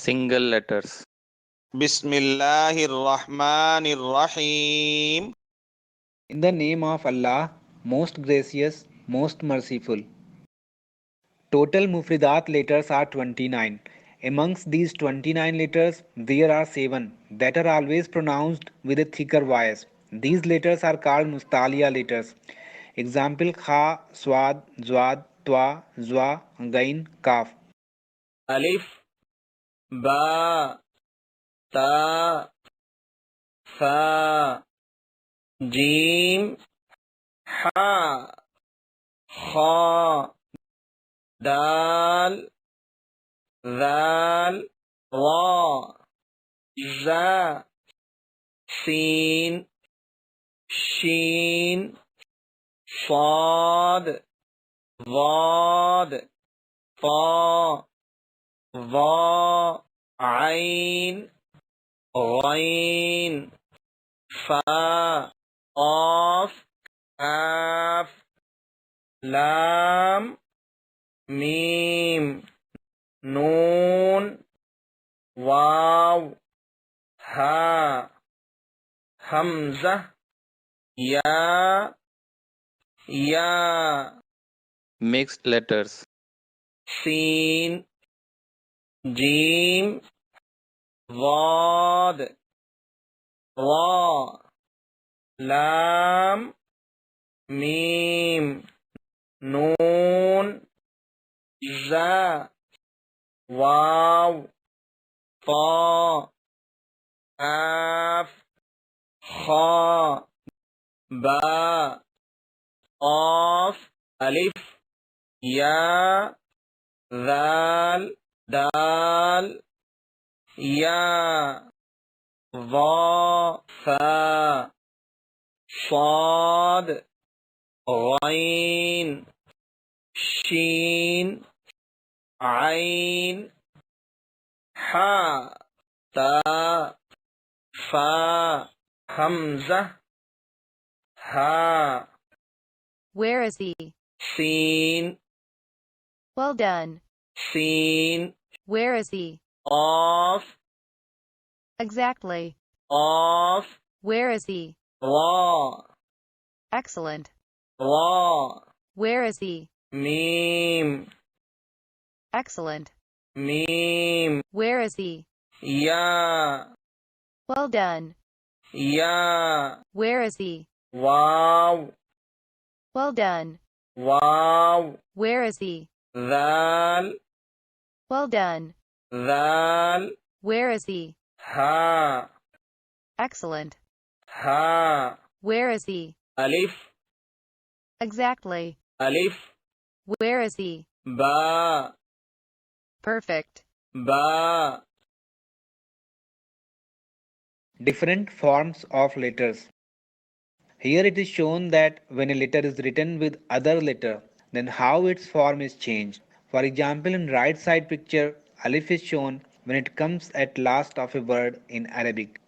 Single letters. Bismillahirrahmanirrahim. In the name of Allah, most gracious, most merciful. Total mufridat letters are 29. Amongst these 29 letters, there are 7 that are always pronounced with a thicker voice. These letters are called mustaliya letters. Example: Kha, Swad, Zwad, Twa, Zwa, Gain, Kaf. Alif Baa Taa Tha Jim Ha Kha Dal Zal Ra Za Sin Shin Sad Vad Ta ظا عين غين فا قاف كاف لام ميم نون واو ها همزة يا Mixed letters. سين جيم ضاد را لام ميم نون زا واو طا كاف خا با قاف ألف يا ذال دال يا ظا فا صاد غين شين عين حا تا فا همزة ها. Where is the? سين Well done. سين Where is the? قاف Exactly. قاف Where is the? را Excellent. را Where is the? ميم Excellent. ميم Where is the? يا Well done. يا Where is the? واو Well done. واو Where is the? ذال Well done. ذال Where is the? ها Excellent. ها. Where is the? ألف Exactly. ألف Where is the? با Perfect. با. Different forms of letters. Here it is shown that when a letter is written with other letter, then how its form is changed. For example, in right side picture, alif is shown when it comes at last of a word in Arabic.